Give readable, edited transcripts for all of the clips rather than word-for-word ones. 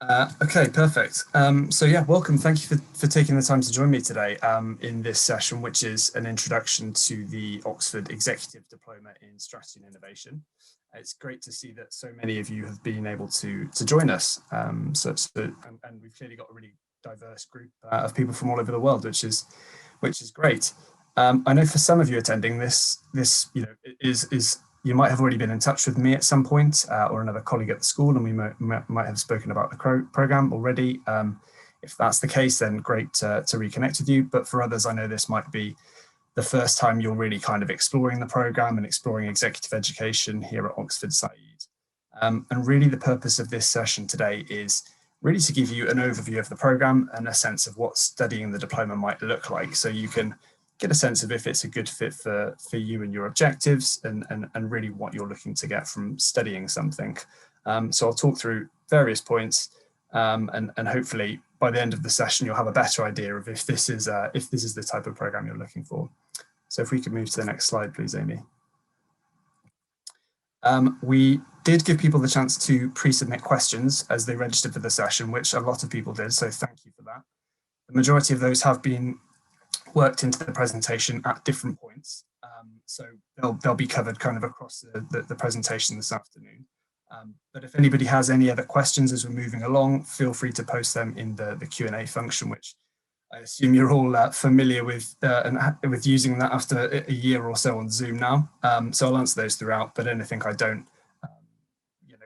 Okay, perfect. So yeah, welcome. Thank you for taking the time to join me today in this session, which is an introduction to the Oxford Executive Diploma in Strategy and Innovation. It's great to see that so many of you have been able to join us. And we've clearly got a really diverse group of people from all over the world, which is great. I know for some of you attending this is you might have already been in touch with me at some point or another colleague at the school, and we might have spoken about the program already. If that's the case, then great to reconnect with you. But for others, I know this might be the first time you're really kind of exploring the program and exploring executive education here at Oxford Said. And really the purpose of this session today is really to give you an overview of the program and a sense of what studying the diploma might look like, so you can get a sense of if it's a good fit for you and your objectives and really what you're looking to get from studying something. So I'll talk through various points and hopefully by the end of the session, you'll have a better idea of if this is the type of program you're looking for. So if we could move to the next slide, please, Amy. We did give people the chance to pre-submit questions as they registered for the session, which a lot of people did, so thank you for that. The majority of those have been worked into the presentation at different points, so they'll be covered kind of across the presentation this afternoon. But if anybody has any other questions as we're moving along, feel free to post them in the Q&A function, which I assume you're all familiar with with using that after a year or so on Zoom now. So I'll answer those throughout, but anything I don't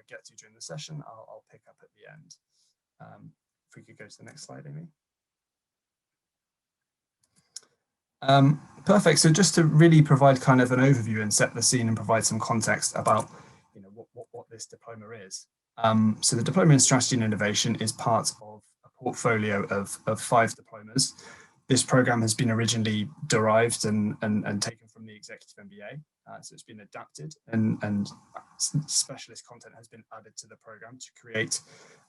get to during the session, I'll pick up at the end. If we could go to the next slide, Amy. Perfect. So just to really provide kind of an overview and set the scene and provide some context about what this diploma is. So the Diploma in Strategy and Innovation is part of a portfolio of 5 diplomas. This program has been originally derived and taken from the Executive MBA. So it's been adapted and specialist content has been added to the program to create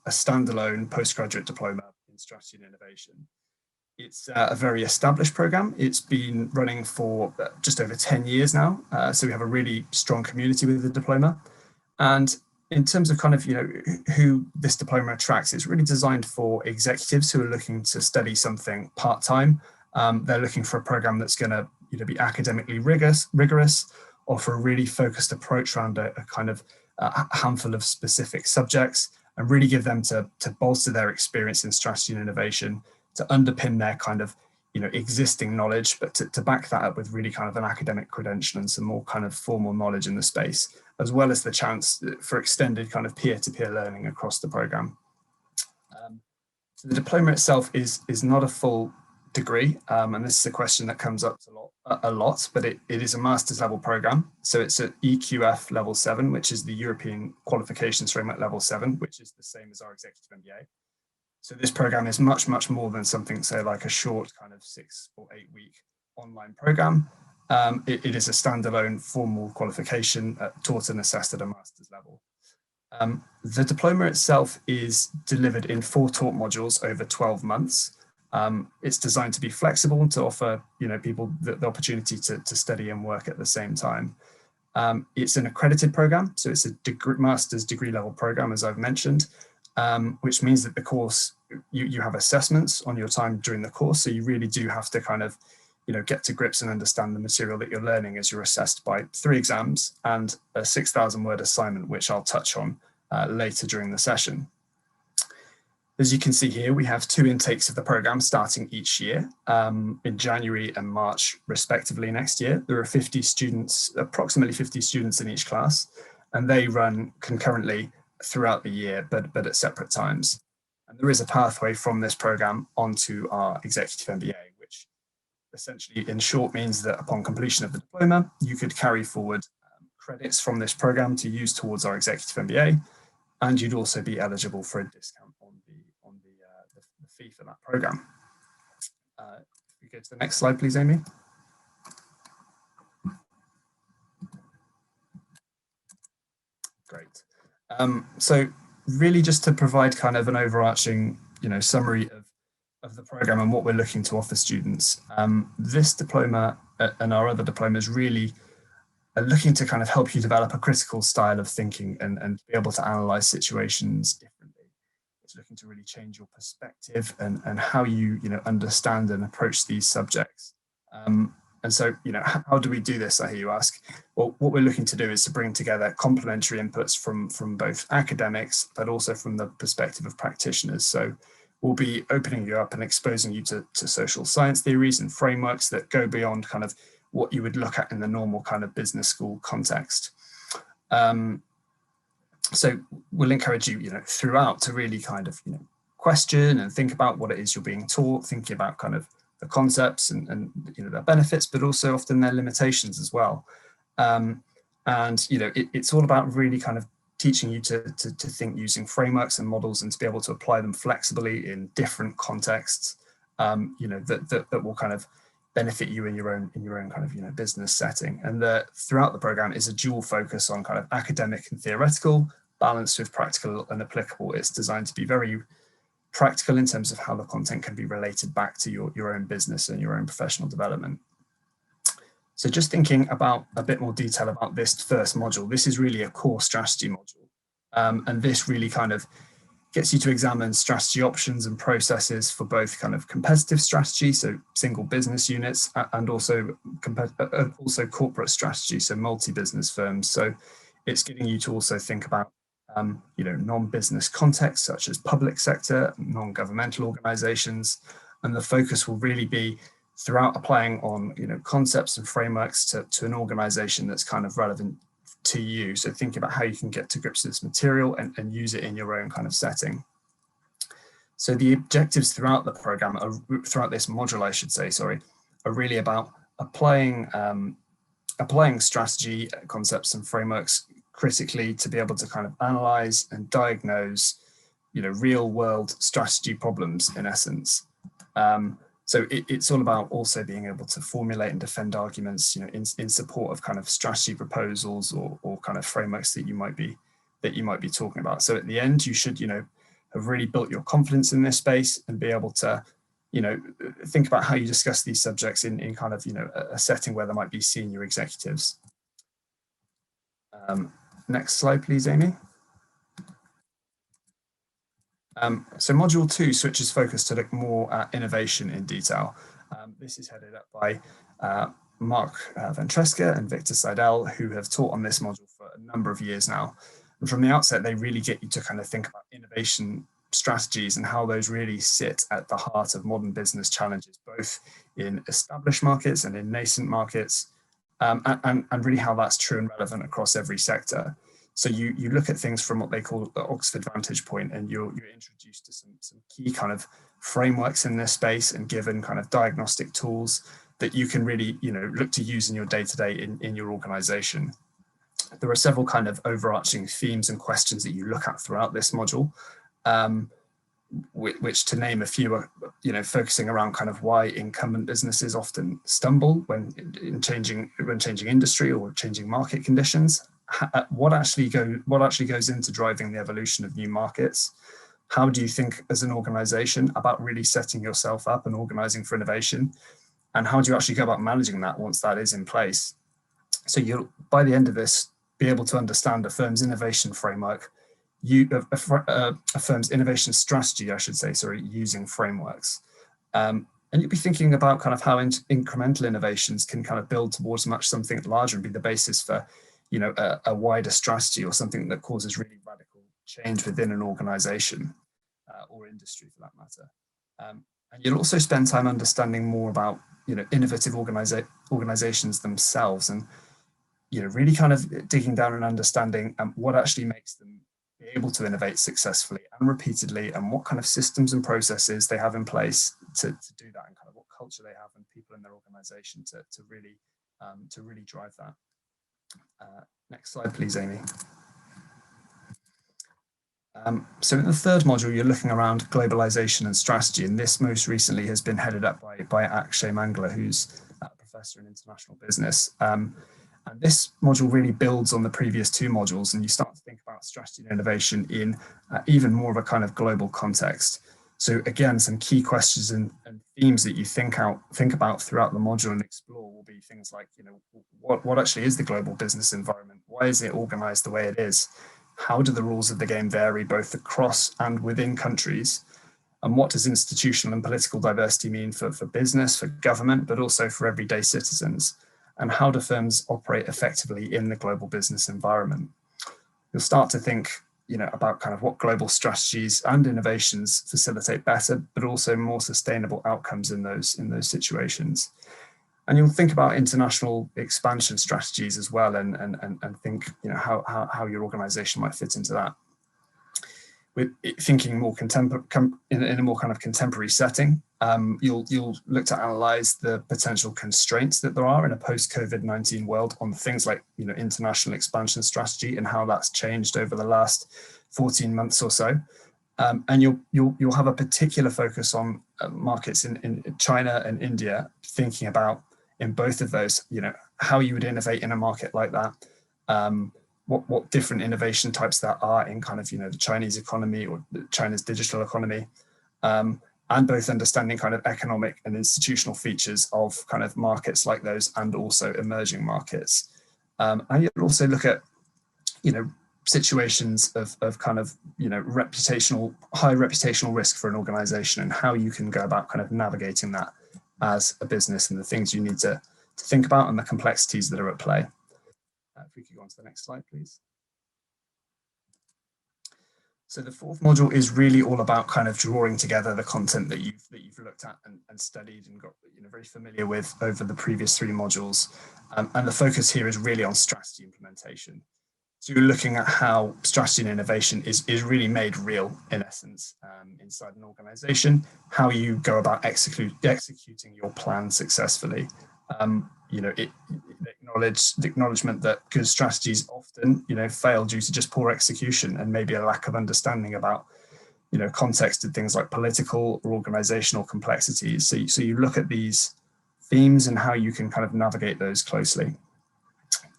a standalone postgraduate diploma in strategy and innovation. It's a very established program. It's been running for just over 10 years now. So we have a really strong community with the diploma. And in terms of kind of, who this diploma attracts, it's really designed for executives who are looking to study something part-time. They're looking for a program that's going to be academically rigorous, offer a really focused approach around a kind of a handful of specific subjects, and really give them to bolster their experience in strategy and innovation, to underpin their kind of existing knowledge, but to back that up with really kind of an academic credential and some more kind of formal knowledge in the space, as well as the chance for extended kind of peer-to-peer learning across the program. So the diploma itself is not a full degree, and this is a question that comes up a lot, but it is a master's level program. So it's at EQF level 7, which is the European Qualifications Framework level 7, which is the same as our Executive MBA. So this program is much, much more than something, say, like a short kind of 6 or 8 week online program. It is a standalone formal qualification taught and assessed at a master's level. The diploma itself is delivered in 4 taught modules over 12 months. It's designed to be flexible, to offer people the opportunity to study and work at the same time. It's an accredited program, so it's a master's degree level program, as I've mentioned. Which means that the course, you have assessments on your time during the course. So you really do have to kind of, get to grips and understand the material that you're learning as you're assessed by 3 exams and a 6,000 word assignment, which I'll touch on later during the session. As you can see here, we have 2 intakes of the program starting each year in January and March, respectively, next year. There are 50 students, approximately 50 students in each class, and they run concurrently throughout the year, but at separate times. And there is a pathway from this program onto our Executive MBA, which essentially in short means that upon completion of the diploma, you could carry forward credits from this program to use towards our Executive MBA, and you'd also be eligible for a discount on the fee for that program. If we go to the next slide, please, Amy. Great. So really just to provide kind of an overarching, summary of the program and what we're looking to offer students. This diploma and our other diplomas really are looking to kind of help you develop a critical style of thinking and be able to analyze situations differently. It's looking to really change your perspective and how you, understand and approach these subjects. And so, how do we do this, I hear you ask? Well, what we're looking to do is to bring together complementary inputs from both academics, but also from the perspective of practitioners. So we'll be opening you up and exposing you to social science theories and frameworks that go beyond kind of what you would look at in the normal kind of business school context. So we'll encourage you, throughout to really kind of, question and think about what it is you're being taught, thinking about kind of the concepts and their benefits, but also often their limitations as well. It's all about really kind of teaching you to think using frameworks and models and to be able to apply them flexibly in different contexts, that will kind of benefit you in your own kind of business setting. And throughout the program is a dual focus on kind of academic and theoretical, balanced with practical and applicable. It's designed to be very practical in terms of how the content can be related back to your own business and your own professional development. So just thinking about a bit more detail about this first module, this is really a core strategy module. And this really kind of gets you to examine strategy options and processes for both kind of competitive strategy, so single business units, and also corporate strategy, so multi-business firms. So it's getting you to also think about non-business contexts such as public sector, non-governmental organizations, and the focus will really be throughout applying on concepts and frameworks to an organization that's kind of relevant to you. So think about how you can get to grips with this material and use it in your own kind of setting. So the objectives throughout the program, throughout this module, I should say, are really about applying strategy concepts and frameworks critically to be able to kind of analyze and diagnose, real world strategy problems in essence. So it's all about also being able to formulate and defend arguments, in support of kind of strategy proposals or kind of frameworks that you might be talking about. So at the end, you should, have really built your confidence in this space and be able to, think about how you discuss these subjects in kind of, a setting where there might be senior executives. Next slide, please, Amy. So module 2 switches focus to look more at innovation in detail. This is headed up by Mark Ventresca and Victor Seidel, who have taught on this module for a number of years now. And from the outset, they really get you to kind of think about innovation strategies and how those really sit at the heart of modern business challenges, both in established markets and in nascent markets, and really how that's true and relevant across every sector. So you look at things from what they call the Oxford vantage point, and you're introduced to some key kind of frameworks in this space and given kind of diagnostic tools that you can really look to use in your day-to-day in your organization. There are several kind of overarching themes and questions that you look at throughout this module, which to name a few are focusing around kind of why incumbent businesses often stumble when changing industry or changing market conditions. What actually goes into driving the evolution of new markets? How do you think as an organization about really setting yourself up and organizing for innovation? And how do you actually go about managing that once that is in place? So you'll, by the end of this, be able to understand a firm's innovation framework, a firm's innovation strategy, I should say, using frameworks. And you'll be thinking about kind of how incremental innovations can kind of build towards something larger and be the basis for a wider strategy or something that causes really radical change within an organization or industry for that matter. And you'll also spend time understanding more about innovative organizations themselves, and really kind of digging down and understanding what actually makes them be able to innovate successfully and repeatedly, and what kind of systems and processes they have in place to do that, and kind of what culture they have and people in their organization to really drive that. Next slide, please, Amy. So in the third module, you're looking around globalization and strategy, and this most recently has been headed up by Akshay Mangala, who's a professor in international business. And this module really builds on the previous two modules, and you start to think about strategy and innovation in even more of a kind of global context. So again, some key questions and themes that you think about throughout the module and explore will be things like, what actually is the global business environment? Why is it organized the way it is? how do the rules of the game vary both across and within countries? And what does institutional and political diversity mean for business, for government, but also for everyday citizens? And how do firms operate effectively in the global business environment? You'll start to think, about kind of what global strategies and innovations facilitate better, but also more sustainable outcomes in those situations. And you'll think about international expansion strategies as well, and think, how your organization might fit into that. With thinking more in a more kind of contemporary setting, you'll look to analyze the potential constraints that there are in a post-COVID-19 world on things like international expansion strategy and how that's changed over the last 14 months or so. And you'll have a particular focus on markets in China and India, thinking about in both of those, how you would innovate in a market like that. What different innovation types there are in kind of, the Chinese economy or China's digital economy, and both understanding kind of economic and institutional features of kind of markets like those and also emerging markets. And you'll also look at, situations of kind of, high reputational risk for an organization and how you can go about kind of navigating that as a business and the things you need to think about and the complexities that are at play. If we could go on to the next slide, please. So the fourth module is really all about kind of drawing together the content that you've looked at and studied and got very familiar with over the previous 3 modules. And the focus here is really on strategy implementation. So you're looking at how strategy and innovation is really made real, in essence, inside an organization, how you go about executing your plan successfully. The acknowledgement that good strategies often, fail due to just poor execution and maybe a lack of understanding about, context and things like political or organizational complexities. So you look at these themes and how you can kind of navigate those closely.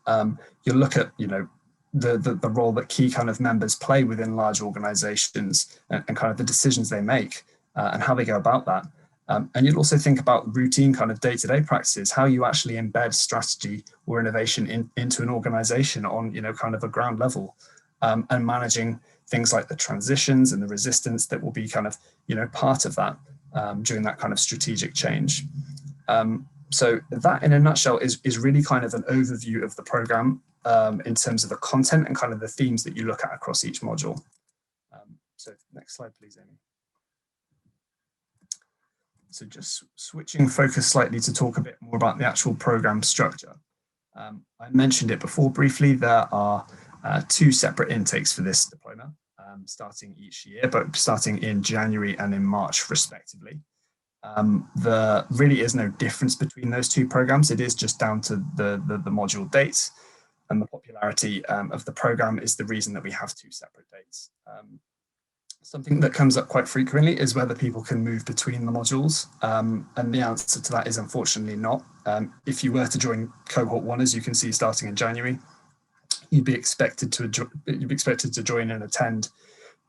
You look at, the role that key kind of members play within large organizations and kind of the decisions they make and how they go about that. And you'll also think about routine kind of day-to-day practices, how you actually embed strategy or innovation into an organization on, kind of a ground level, and managing things like the transitions and the resistance that will be kind of, part of that during that kind of strategic change. So that in a nutshell is really kind of an overview of the program in terms of the content and kind of the themes that you look at across each module. So next slide, please, Amy. So just switching focus slightly to talk a bit more about the actual program structure. I mentioned it before briefly. There are 2 separate intakes for this diploma, starting each year, but starting in January and in March, respectively. There really is no difference between those 2 programs. It is just down to the module dates, and the popularity of the program is the reason that we have 2 separate dates. Something that comes up quite frequently is whether people can move between the modules, and the answer to that is unfortunately not. If you were to join cohort 1, as you can see, starting in January, you'd be expected to join and attend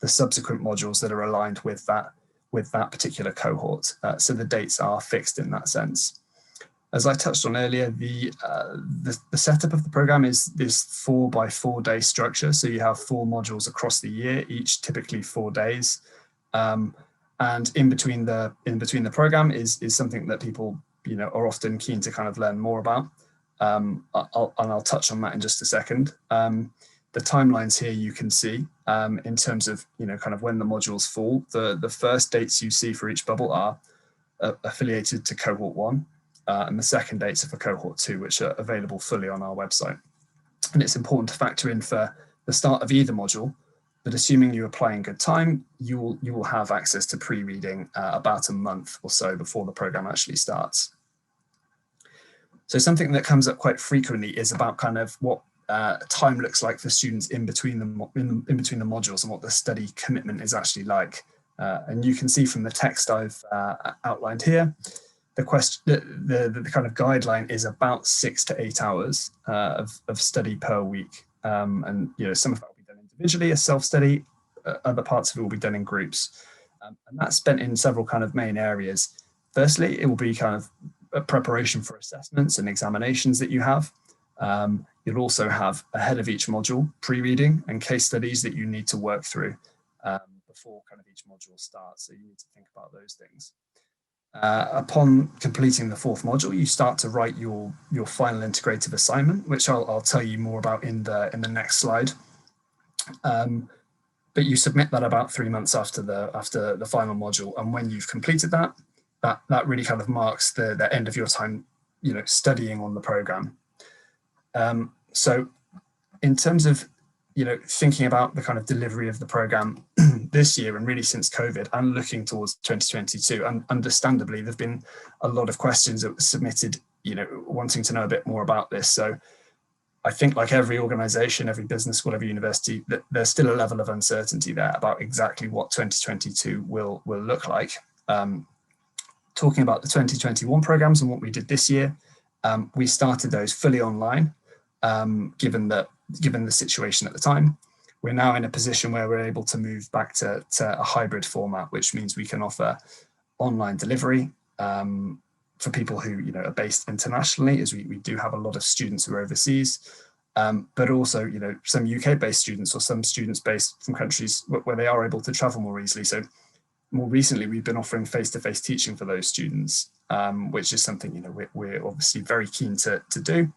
the subsequent modules that are aligned with that particular cohort. So the dates are fixed in that sense. As I touched on earlier, the setup of the program is this 4-by-4 day structure. So you have 4 modules across the year, each typically 4 days. And in between the program is something that people are often keen to kind of learn more about. I'll touch on that in just a second. The timelines here you can see in terms of kind of when the modules fall. The first dates you see for each bubble are affiliated to cohort 1. And the second dates are for cohort 2, which are available fully on our website. And it's important to factor in for the start of either module that, assuming you apply in good time, you will have access to pre-reading about a month or so before the program actually starts. So something that comes up quite frequently is about kind of what time looks like for students in between the modules and what the study commitment is actually like. And you can see from the text I've outlined here, the kind of guideline is about 6 to 8 hours of study per week. And some of that will be done individually as self-study, other parts of it will be done in groups. And that's spent in several kind of main areas. Firstly, it will be kind of a preparation for assessments and examinations that you have. You'll also have ahead of each module pre-reading and case studies that you need to work through before kind of each module starts. So you need to think about those things. Upon completing the 4th module, you start to write your final integrative assignment, which I'll tell you more about in the next slide. But you submit that about 3 months after the final module, and when you've completed that really kind of marks the end of your time, studying on the program. So in terms of thinking about the kind of delivery of the program this year, and really since COVID, and looking towards 2022, and understandably there've been a lot of questions that were submitted wanting to know a bit more about this. So I think, like every organization, every business school, every university, that there's still a level of uncertainty there about exactly what 2022 will look like. Talking about the 2021 programs and what we did this year, we started those fully online, given the situation at the time. We're now in a position where we're able to move back to a hybrid format, which means we can offer online delivery for people who are based internationally, as we do have a lot of students who are overseas, but also some UK-based students, or some students based from countries where they are able to travel more easily. So more recently, we've been offering face-to-face teaching for those students, which is something we're obviously very keen to do.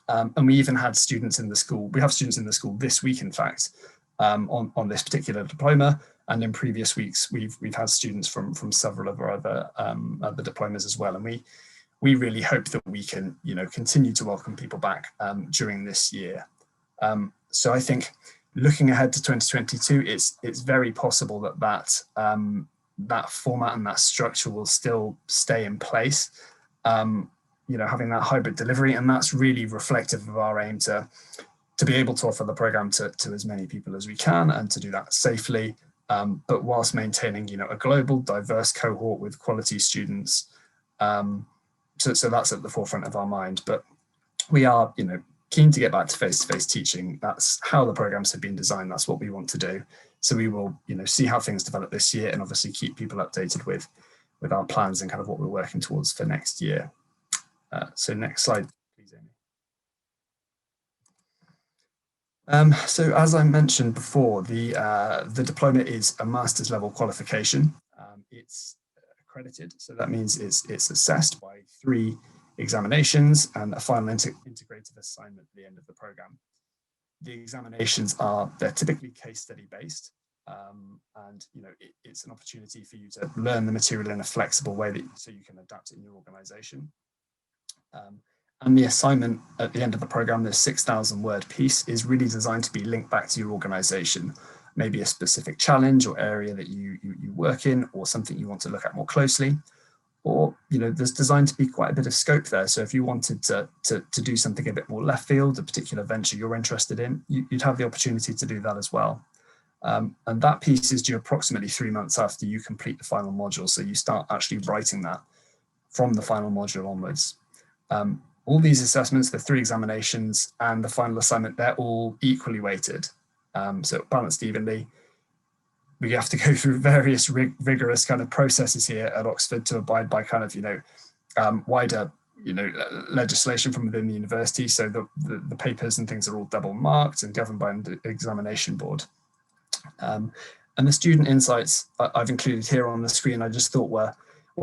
And we even had students in the school. We have students in the school this week, in fact, on this particular diploma. And in previous weeks, we've had students from several of our other diplomas as well. And we really hope that we can continue to welcome people back during this year. So I think, looking ahead to 2022, it's very possible that format and that structure will still stay in place. Having that hybrid delivery, and that's really reflective of our aim to be able to offer the program to as many people as we can, and to do that safely, but whilst maintaining a global, diverse cohort with quality students. So that's at the forefront of our mind. But we are keen to get back to face-to-face teaching. That's how the programs have been designed. That's what we want to do. So we will see how things develop this year, and obviously keep people updated with our plans and kind of what we're working towards for next year. So next slide, please, Amy. So as I mentioned before, the diploma is a master's level qualification. It's accredited, so that means it's assessed by 3 examinations and a final integrated assignment at the end of the program. The examinations they're typically case study based, and it's an opportunity for you to learn the material in a flexible way so you can adapt it in your organization. And the assignment at the end of the program, this 6,000 word piece, is really designed to be linked back to your organization, maybe a specific challenge or area that you work in, or something you want to look at more closely. Or there's designed to be quite a bit of scope there. So if you wanted to do something a bit more left field, a particular venture you're interested in, you'd have the opportunity to do that as well. And that piece is due approximately 3 months after you complete the final module. So you start actually writing that from the final module onwards. All these assessments, the 3 examinations and the final assignment, they're all equally weighted, so balanced evenly. We have to go through various rigorous kind of processes here at Oxford to abide by kind of wider legislation from within the university. So the papers and things are all double marked and governed by the examination board. And the student insights I've included here on the screen, I just thought were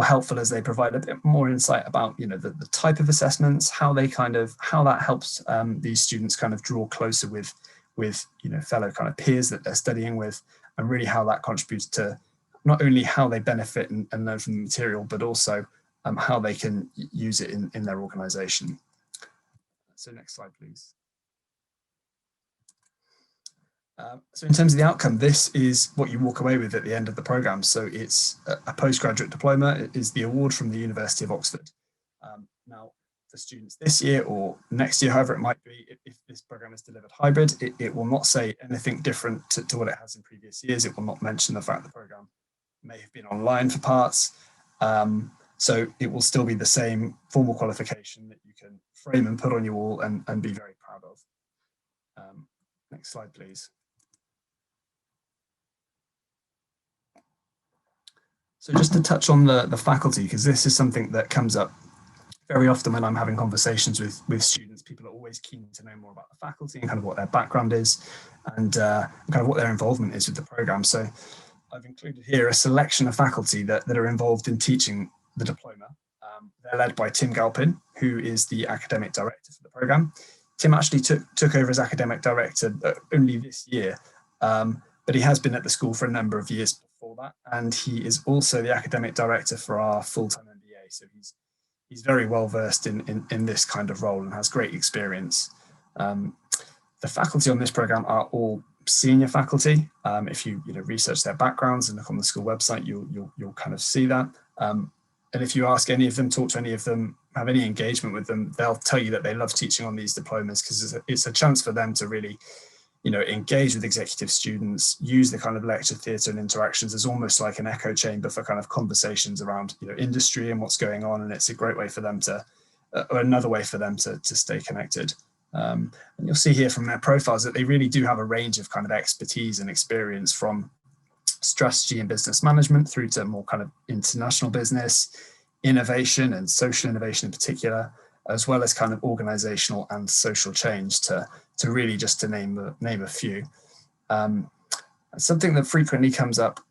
helpful, as they provide a bit more insight about the type of assessments, how that helps these students kind of draw closer with fellow kind of peers that they're studying with, and really how that contributes to not only how they benefit and learn from the material, but also how they can use it in their organization. So next slide, please. So in terms of the outcome, this is what you walk away with at the end of the program. So it's a postgraduate diploma. It is the award from the University of Oxford. Now, for students this year or next year, however it might be, if this program is delivered hybrid, it will not say anything different to what it has in previous years. It will not mention the fact the program may have been online for parts. So it will still be the same formal qualification that you can frame and put on your wall and be very proud of. Next slide, please. So just to touch on the faculty, because this is something that comes up very often when I'm having conversations with students, people are always keen to know more about the faculty and kind of what their background is and kind of what their involvement is with the program. So I've included here a selection of faculty that are involved in teaching the diploma. They're led by Tim Galpin, who is the academic director for the program. Tim actually took over as academic director only this year, but he has been at the school for a number of years before that, and he is also the academic director for our full-time MBA. So he's very well versed in this kind of role and has great experience. The faculty on this program are all senior faculty. If you research their backgrounds and look on the school website, you'll kind of see that. And if you ask any of them, talk to any of them, have any engagement with them, they'll tell you that they love teaching on these diplomas because it's a chance for them to really, engage with executive students, use the kind of lecture theatre and interactions as almost like an echo chamber for kind of conversations around, industry and what's going on. And it's a great way for them to, or another way for them to stay connected. And you'll see here from their profiles that they really do have a range of kind of expertise and experience, from strategy and business management through to more kind of international business, innovation and social innovation in particular, as well as kind of organizational and social change, to really just to name a few. Something that frequently comes up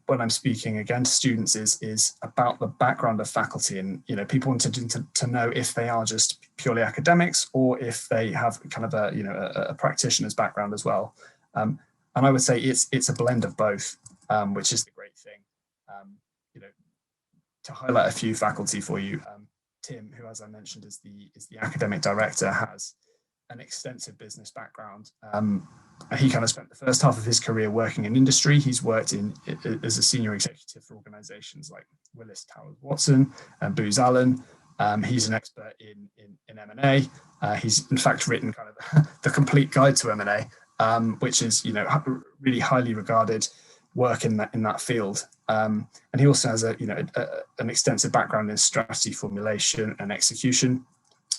when I'm speaking again to students is about the background of faculty, and people wanting to know if they are just purely academics or if they have kind of a practitioner's background as well. And I would say it's a blend of both, which is the great thing. To highlight a few faculty for you, Tim, who, as I mentioned, is the academic director, has an extensive business background. He kind of spent the first half of his career working in industry. He's worked as a senior executive for organizations like Willis Towers Watson and Booz Allen. He's an expert in M&A. He's in fact written kind of the complete guide to M&A, which is really highly regarded work in that field. And he also has an extensive background in strategy formulation and execution,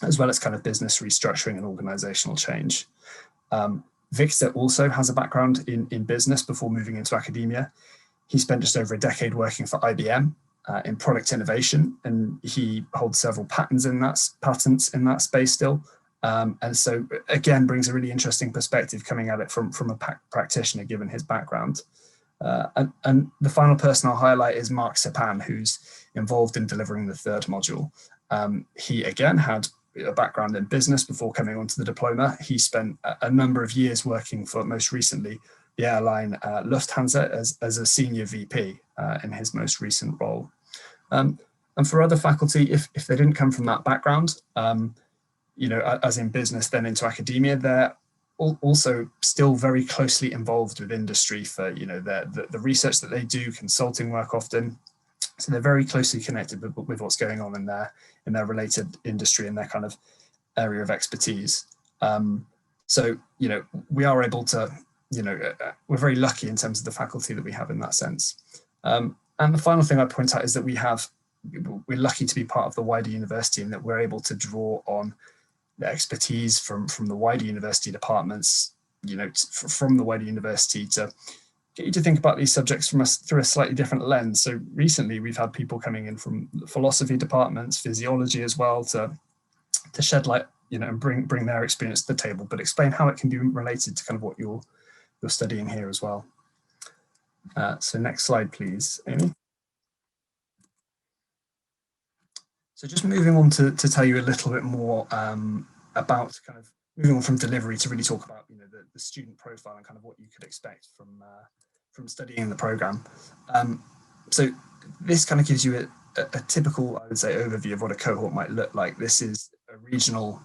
as well as kind of business restructuring and organizational change. Victor also has a background in business before moving into academia. He spent just over a decade working for IBM in product innovation, and he holds several patents in that space still. And so again, brings a really interesting perspective coming at it from a practitioner, given his background. And the final person I'll highlight is Mark Sepan, who's involved in delivering the third module. He again had a background in business before coming onto the diploma. He spent a number of years working for, most recently, the airline Lufthansa as a senior VP in his most recent role. And for other faculty, if they didn't come from that background, as in business, then into academia, they're also still very closely involved with industry for the research that they do, consulting work often. So they're very closely connected with what's going on in their related industry and their kind of area of expertise. So we are able to, we're very lucky in terms of the faculty that we have in that sense. And the final thing I'd point out is that we're lucky to be part of the wider university, and that we're able to draw on the expertise from the wider university departments, from the wider university, to get you to think about these subjects through a slightly different lens. So recently we've had people coming in from the philosophy departments, physiology as well, to shed light, and bring their experience to the table, but explain how it can be related to kind of what you're studying here as well. So next slide, please, Amy. So just moving on to tell you a little bit more about kind of moving on from delivery to really talk about the student profile and kind of what you could expect from studying the program. So this kind of gives you a typical, I would say, overview of what a cohort might look like. This is a regional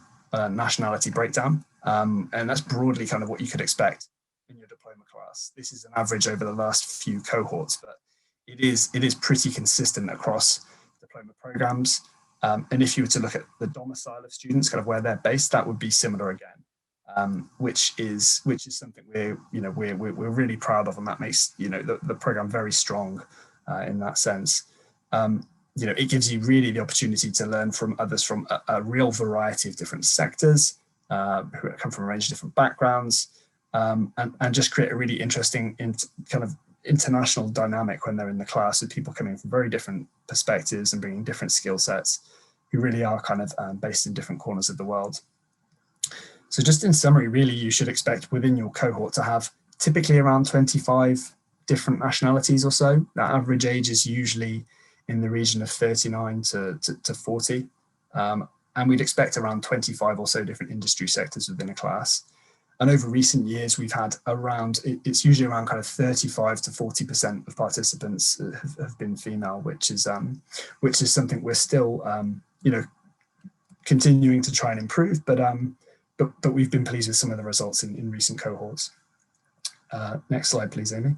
nationality breakdown, and that's broadly kind of what you could expect in your diploma class. This is an average over the last few cohorts, but it is pretty consistent across diploma programs. And if you were to look at the domicile of students, kind of where they're based, that would be similar again, which is something we're really proud of, and that makes the program very strong in that sense. It gives you really the opportunity to learn from others from a real variety of different sectors, who come from a range of different backgrounds, and just create a really interesting kind of international dynamic when they're in the class, with people coming from very different perspectives and bringing different skill sets, who really are kind of based in different corners of the world. So just in summary, really, you should expect within your cohort to have typically around 25 different nationalities or so. That average age is usually in the region of 39 to 40. And we'd expect around 25 or so different industry sectors within a class. And over recent years, we've had around, it's usually around kind of 35 to 40% of participants have been female, which is something we're still, continuing to try and improve, but we've been pleased with some of the results in recent cohorts. Next slide, please, Amy.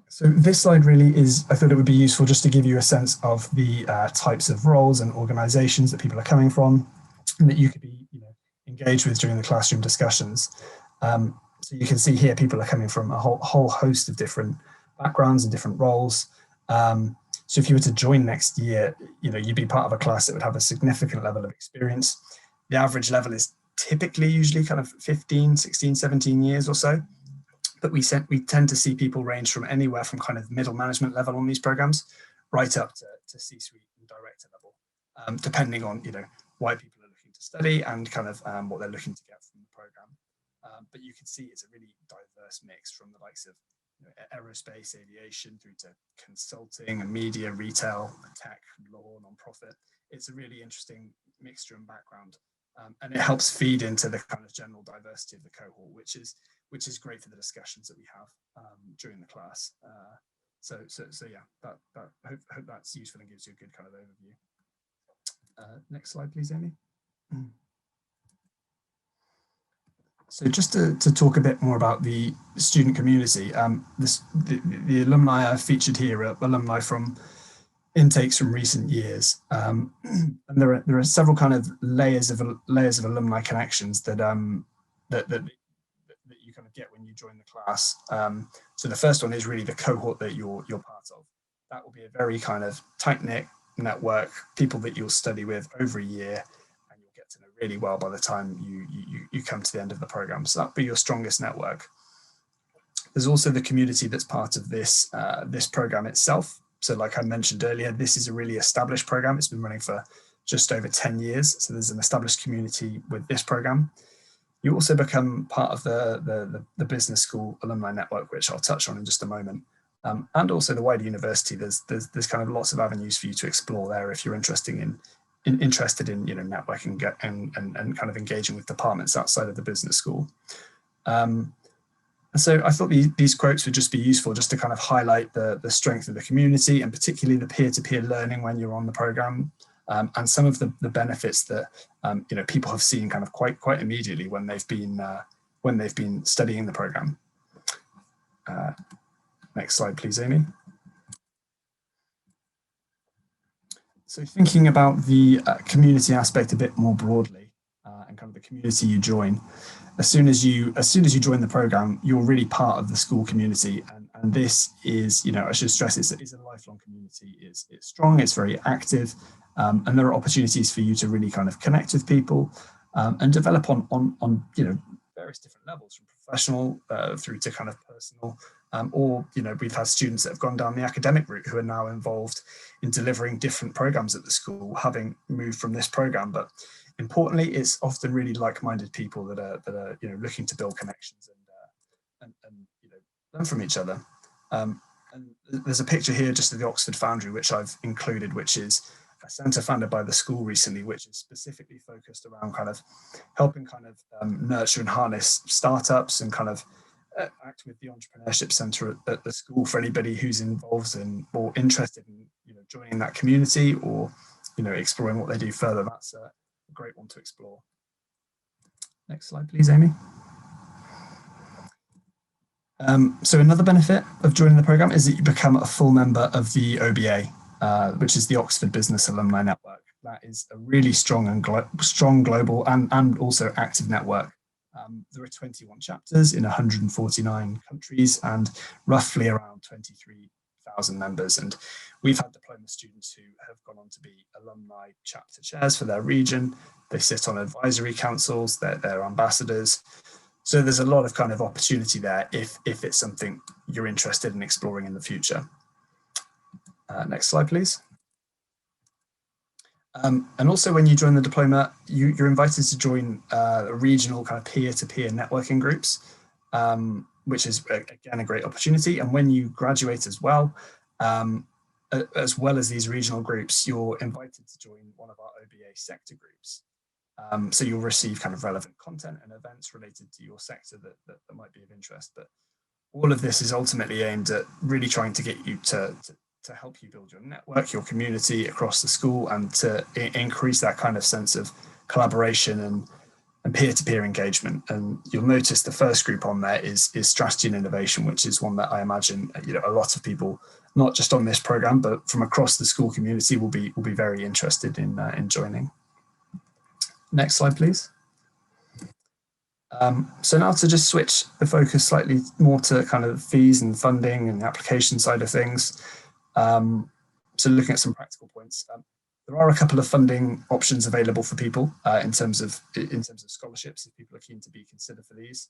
So this slide really is, I thought it would be useful just to give you a sense of the types of roles and organizations that people are coming from and that you could be engaged with during the classroom discussions. So you can see here people are coming from a whole host of different backgrounds and different roles. So if you were to join next year, you'd be part of a class that would have a significant level of experience. The average level is typically usually kind of 15, 16, 17 years or so. But we tend to see people range from anywhere from kind of middle management level on these programs right up to C-suite and director level, depending on why people are looking to study and kind of what they're looking to get from the program. But you can see it's a really diverse mix from the likes of aerospace, aviation, through to consulting and media, retail, tech, law, non-profit. It's a really interesting mixture and background, and it helps feed into the kind of general diversity of the cohort, which is great for the discussions that we have during the class. So yeah, I hope that's useful and gives you a good kind of overview. Next slide, please, Amy. So just to talk a bit more about the student community, the alumni are featured here are alumni from intakes from recent years, and there are several kind of layers of alumni connections that you kind of get when you join the class. So the first one is really the cohort that you're part of. That will be a very kind of tight-knit network, people that you'll study with over a year, and you'll get to know really well by the time you come to the end of the program. So that'll be your strongest network. There's also the community that's part of this program itself. So like I mentioned earlier, this is a really established program. It's been running for just over 10 years. So there's an established community with this program. You also become part of the business school alumni network, which I'll touch on in just a moment. And also the wider university, there's kind of lots of avenues for you to explore there if you're interested in networking and kind of engaging with departments outside of the business school. So I thought these quotes would just be useful just to kind of highlight the strength of the community, and particularly the peer-to-peer learning when you're on the program, and some of the benefits that people have seen kind of quite immediately when they've been studying the program. Next slide, please, Amy. So thinking about the community aspect a bit more broadly, and kind of the community you join, as soon as you join the program, you're really part of the school community, and this is, I should stress, it's a lifelong community. It's strong, it's very active, and there are opportunities for you to really kind of connect with people, and develop on various different levels, from professional through to kind of personal, or we've had students that have gone down the academic route who are now involved in delivering different programs at the school, having moved from this program. But importantly, it's often really like-minded people that are looking to build connections and learn from each other. And there's a picture here just of the Oxford Foundry, which I've included, which is a centre founded by the school recently, which is specifically focused around kind of helping kind of nurture and harness startups and kind of act with the entrepreneurship centre at the school for anybody who's involved in or interested in joining that community or exploring what they do further. That's a great one to explore. Next slide, please, Amy. So another benefit of joining the program is that you become a full member of the OBA, which is the Oxford Business Alumni Network. That is a really strong and strong global and also active network. There are 21 chapters in 149 countries and roughly around 23,000 members. And we've had diploma students who have gone on to be alumni chapter chairs for their region. They sit on advisory councils, they're ambassadors. So there's a lot of kind of opportunity there if it's something you're interested in exploring in the future. Next slide, please. And also when you join the diploma, you're invited to join regional kind of peer-to-peer networking groups, which is, again, a great opportunity. And when you graduate as well as these regional groups, you're invited to join one of our OBA sector groups. So you'll receive kind of relevant content and events related to your sector that might be of interest. But all of this is ultimately aimed at really trying to get you to help you build your network, your community across the school, and to increase that kind of sense of collaboration and peer-to-peer engagement. And you'll notice the first group on there is strategy and innovation, which is one that I imagine a lot of people, not just on this program, but from across the school community, will be very interested in joining. Next slide, please. So now to just switch the focus slightly more to kind of fees and funding and the application side of things. So looking at some practical points, there are a couple of funding options available for people in terms of scholarships, if people are keen to be considered for these.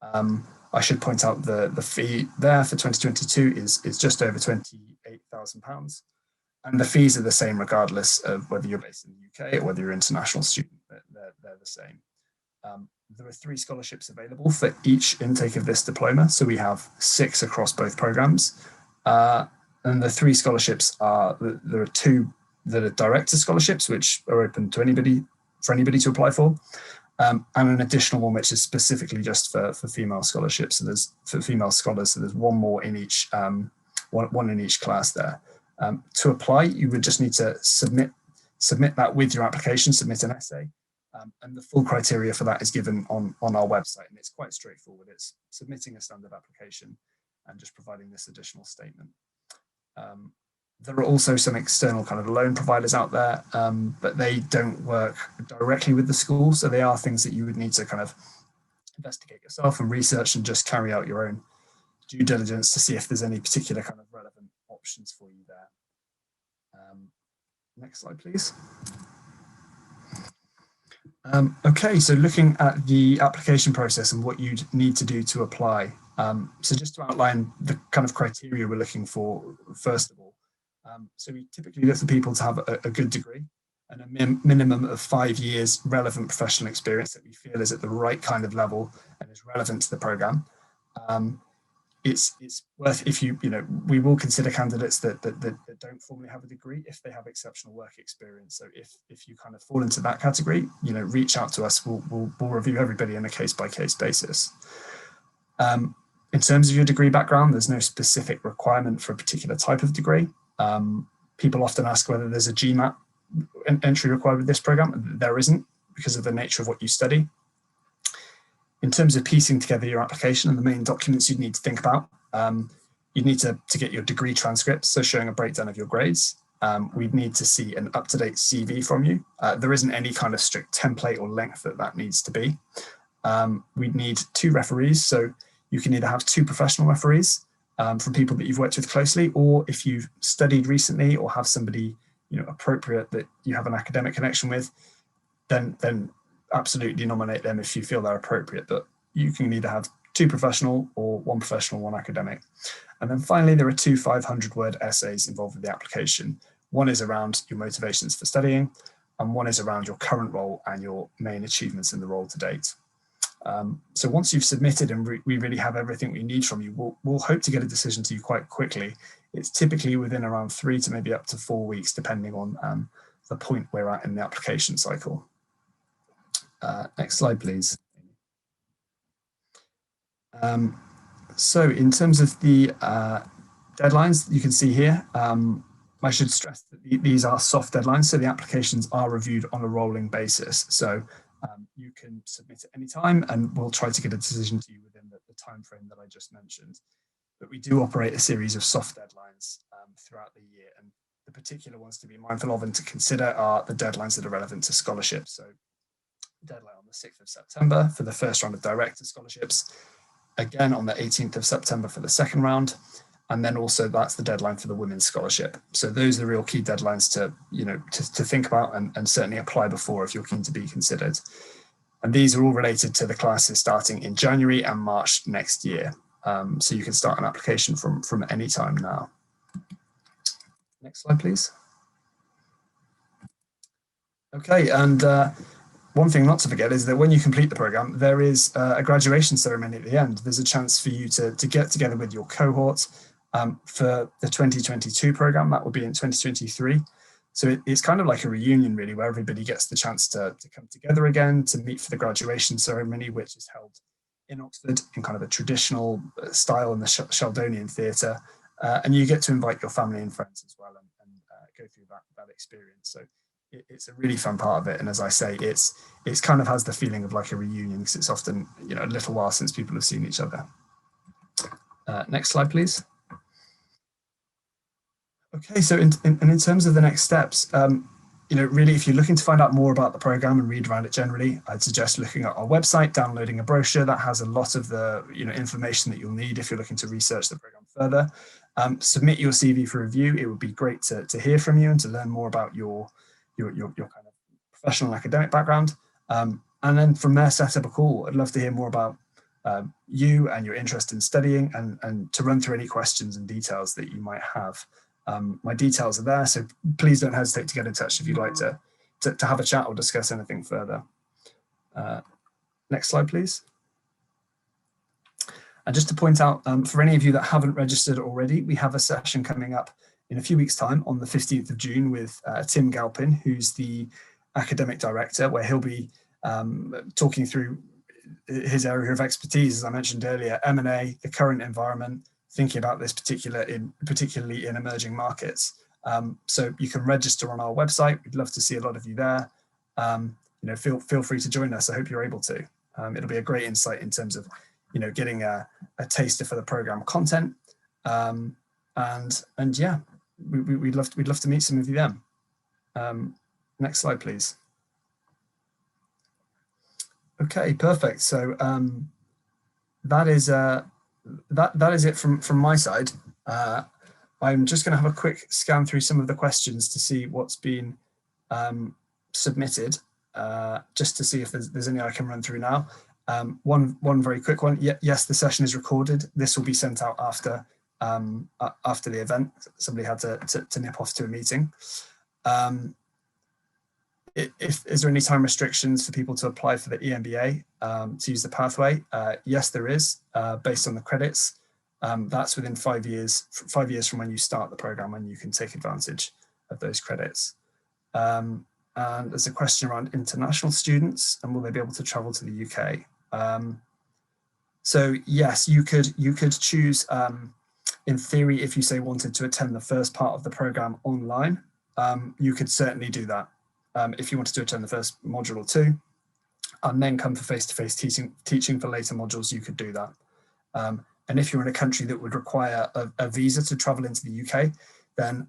I should point out the fee there for 2022 is just over £28,000, and the fees are the same regardless of whether you're based in the UK or whether you're an international student. They're the same. There are 3 scholarships available for each intake of this diploma, so we have 6 across both programs. And the 3 scholarships there are 2 that are director scholarships, which are open to anybody to apply for, and an additional one which is specifically just for female scholarships. So there's for female scholars, so there's one more in each one in each class there. To apply, you would just need to submit that with your application, submit an essay. And the full criteria for that is given on our website, and it's quite straightforward. It's submitting a standard application and just providing this additional statement. There are also some external kind of loan providers out there, but they don't work directly with the school. So they are things that you would need to kind of investigate yourself and research and just carry out your own due diligence to see if there's any particular kind of relevant options for you there. Next slide, please. Okay, so looking at the application process and what you'd need to do to apply. So just to outline the kind of criteria we're looking for, first of all. So we typically look for people to have a good degree and a minimum of 5 years relevant professional experience that we feel is at the right kind of level and is relevant to the program. It's worth, if we will consider candidates that don't formally have a degree if they have exceptional work experience. So if you kind of fall into that category, reach out to us. We'll review everybody on a case-by-case basis. In terms of your degree background, there's no specific requirement for a particular type of degree. People often ask whether there's a GMAT entry required with this program. There isn't, because of the nature of what you study. In terms of piecing together your application and the main documents you'd need to think about, you'd need to get your degree transcripts, so showing a breakdown of your grades. We'd need to see an up-to-date CV from you. There isn't any kind of strict template or length that needs to be. We'd need 2 referees, so you can either have 2 professional referees from people that you've worked with closely, or if you've studied recently or have somebody appropriate that you have an academic connection with, then absolutely nominate them if you feel they're appropriate. But you can either have 2 professional or 1 professional, 1 academic. And then finally, there are 2 500-word essays involved with the application. One is around your motivations for studying, and one is around your current role and your main achievements in the role to date. So once you've submitted and we really have everything we need from you, we'll hope to get a decision to you quite quickly. It's typically within around 3 to maybe up to 4 weeks, depending on the point we're at in the application cycle. Next slide, please. So in terms of the deadlines, you can see here, I should stress that these are soft deadlines, so the applications are reviewed on a rolling basis. So you can submit at any time and we'll try to get a decision to you within the time frame that I just mentioned. But we do operate a series of soft deadlines throughout the year, and the particular ones to be mindful of and to consider are the deadlines that are relevant to scholarships. So deadline on the 6th of September for the first round of director scholarships, again on the 18th of September for the second round, and then also that's the deadline for the women's scholarship. So those are the real key deadlines to think about and certainly apply before if you're keen to be considered. And these are all related to the classes starting in January and March next year. So you can start an application from any time now. Next slide, please. Okay, and one thing not to forget is that when you complete the program, there is a graduation ceremony at the end. There's a chance for you to get together with your cohort for the 2022 program. That will be in 2023. So it's kind of like a reunion, really, where everybody gets the chance to come together again, to meet for the graduation ceremony, which is held in Oxford in kind of a traditional style in the Sheldonian Theatre. And you get to invite your family and friends as well and go through that experience. So it's a really fun part of it. And as I say, it's kind of has the feeling of like a reunion, because it's often, you know, a little while since people have seen each other. Next slide, please. Okay, so in terms of the next steps, you know, really, if you're looking to find out more about the program and read around it generally, I'd suggest looking at our website, downloading a brochure that has a lot of the, you know, information that you'll need if you're looking to research the program further. Submit your CV for review. It would be great to hear from you and to learn more about your kind of professional and academic background. And then from there, set up a call. I'd love to hear more about you and your interest in studying, and to run through any questions and details that you might have. My details are there, so please don't hesitate to get in touch if you'd like to have a chat or discuss anything further. Next slide, please. And just to point out, for any of you that haven't registered already, we have a session coming up in a few weeks' time on the 15th of June with Tim Galpin, who's the academic director, where he'll be talking through his area of expertise, as I mentioned earlier, M&A, the current environment, thinking about this particularly in emerging markets. So you can register on our website. We'd love to see a lot of you there. You know, feel free to join us. I hope you're able to. It'll be a great insight in terms of, you know, getting a taster for the program content. And yeah, we'd love to meet some of you then. Next slide, please. Okay, perfect. So that is it from my side. I'm just going to have a quick scan through some of the questions to see what's been submitted, just to see if there's any I can run through now. One very quick one. Yes, the session is recorded. This will be sent out after the event. Somebody had to nip off to a meeting. Is there any time restrictions for people to apply for the EMBA to use the pathway? Yes, there is, based on the credits. That's within 5 years from when you start the program, when you can take advantage of those credits. And there's a question around international students and will they be able to travel to the UK? So yes, you could choose, in theory, if you say wanted to attend the first part of the program online, you could certainly do that. If you wanted to attend the first module or two, and then come for face-to-face teaching for later modules, you could do that. And if you're in a country that would require a visa to travel into the UK, then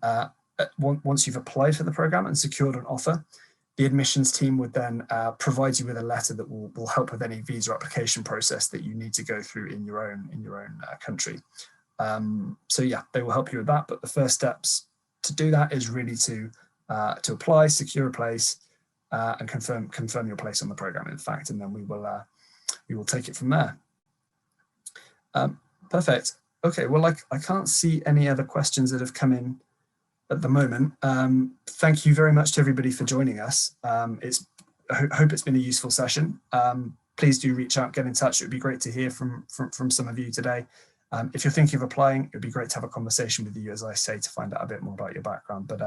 once you've applied for the program and secured an offer, the admissions team would then provide you with a letter that will help with any visa application process that you need to go through in your own country. So yeah, they will help you with that. But the first steps to do that is really to apply, secure a place, and confirm your place on the program, in fact, and then we will take it from there. Perfect. Okay, well, I can't see any other questions that have come in at the moment. Thank you very much to everybody for joining us. I hope it's been a useful session. Please do reach out, get in touch. It would be great to hear from some of you today. If you're thinking of applying, it would be great to have a conversation with you, as I say, to find out a bit more about your background. But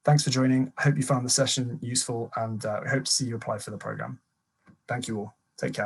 thanks for joining. I hope you found the session useful, and I hope to see you apply for the program. Thank you all. Take care.